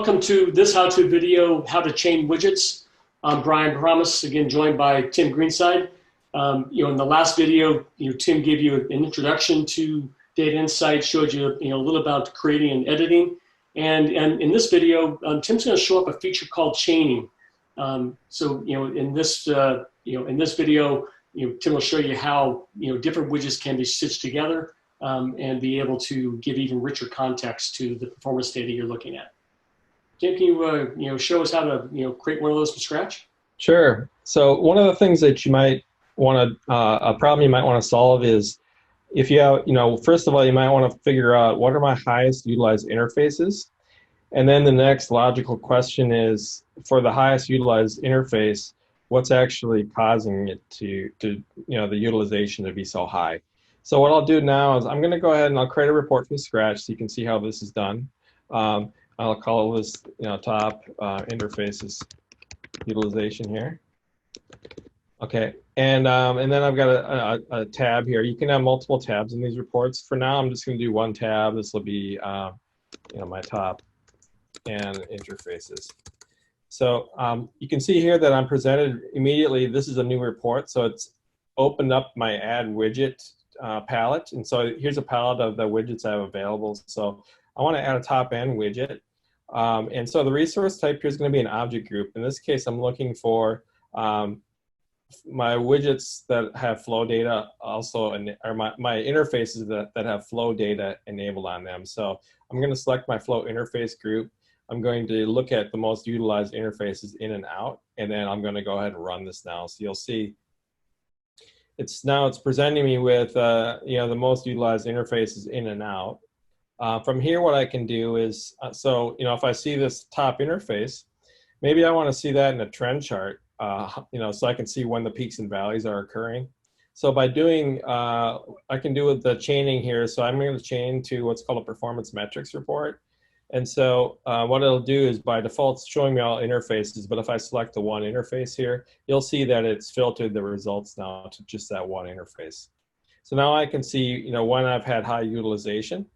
Welcome to this how-to video, how to chain widgets. I'm Brian Promise, again joined by Tim Greenside. In the last video, Tim gave you an introduction to data insight, showed you, a little about creating and editing. And in this video, Tim's going to show up a feature called chaining. In this video, Tim will show you how different widgets can be stitched together and be able to give even richer context to the performance data you're looking at. Tim, can you show us how to create one of those from scratch? Sure. So one of the things that you might want to, a problem you might want to solve is if you have, first of all, you might want to figure out what are my highest utilized interfaces, and then the next logical question is for the highest utilized interface, what's actually causing it to the utilization to be so high. So what I'll do now is I'm going to go ahead and I'll create a report from scratch so you can see how this is done. I'll call this, top interfaces utilization here. Okay, and then I've got a tab here. You can have multiple tabs in these reports. For now, I'm just going to do one tab. This will be, my top and interfaces. So you can see here that I'm presented immediately. This is a new report, so it's opened up my add widget palette, and so here's a palette of the widgets I have available. So I want to add a top end widget. And so the resource type here is going to be an object group. In this case, I'm looking for my widgets that have flow data also, or my interfaces that have flow data enabled on them. So I'm going to select my flow interface group. I'm going to look at the most utilized interfaces in and out, and then I'm going to go ahead and run this now. So you'll see it's presenting me with the most utilized interfaces in and out. From here, what I can do is, if I see this top interface, maybe I want to see that in a trend chart, so I can see when the peaks and valleys are occurring. So by doing, I can do with the chaining here. So I'm going to chain to what's called a performance metrics report. And so what it'll do is by default, it's showing me all interfaces, but if I select the one interface here, you'll see that it's filtered the results now to just that one interface. So now I can see, when I've had high utilization.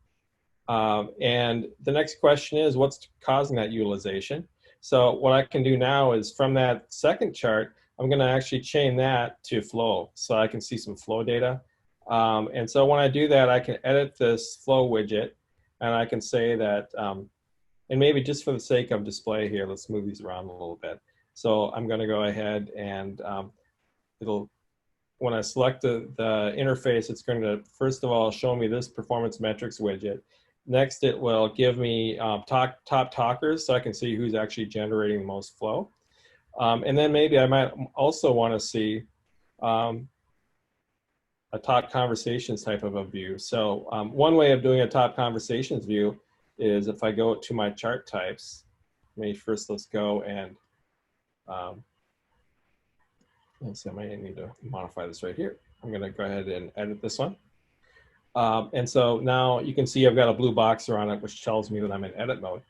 And the next question is, what's causing that utilization? So what I can do now is from that second chart, I'm going to actually chain that to flow so I can see some flow data. And so when I do that, I can edit this flow widget, and I can say that, and maybe just for the sake of display here, let's move these around a little bit. So I'm going to go ahead and when I select the interface, it's going to, first of all, show me this performance metrics widget. Next, it will give me top talkers so I can see who's actually generating the most flow. And then maybe I might also want to see a top conversations type of a view. So one way of doing a top conversations view is if I go to my chart types, let's go and, I might need to modify this right here. I'm going to go ahead and edit this one. And so now you can see I've got a blue box around it, which tells me that I'm in edit mode.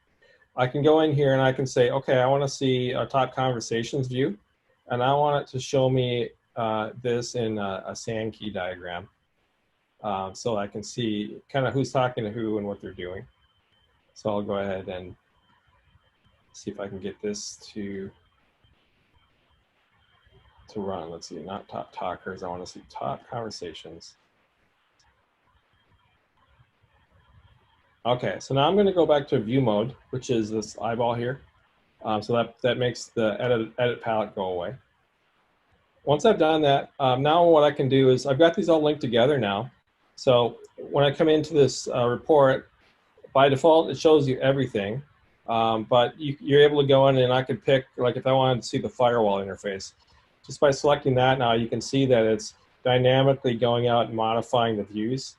I can go in here and I can say, okay, I want to see a top conversations view, and I want it to show me this in a sand key diagram, so I can see kind of who's talking to who and what they're doing. So I'll go ahead and see if I can get this to run. Let's see, not top talkers. I want to see top conversations. Okay, so now I'm going to go back to view mode, which is this eyeball here. So that makes the edit palette go away. Once I've done that, now what I can do is I've got these all linked together now. So when I come into this report, by default, it shows you everything. But you're able to go in and I could pick, like if I wanted to see the firewall interface. Just by selecting that now, you can see that it's dynamically going out and modifying the views.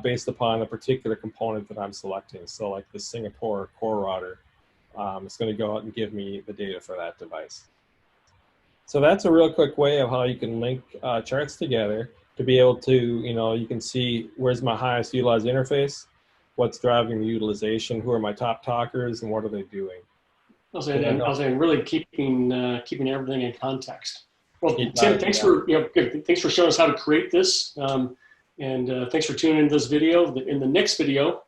Based upon a particular component that I'm selecting. So like the Singapore core router, it's going to go out and give me the data for that device. So that's a real quick way of how you can link charts together to be able to, you can see where's my highest utilized interface, what's driving the utilization, who are my top talkers, and what are they doing. I was saying really keeping everything in context. Well, Tim, thanks for showing us how to create this. And thanks for tuning into this video. In the next video,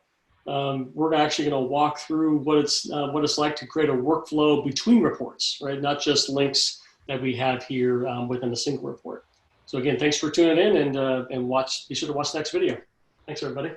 we're actually going to walk through what it's like to create a workflow between reports, right? Not just links that we have here within a single report. So again, thanks for tuning in, and be sure to watch the next video. Thanks, everybody.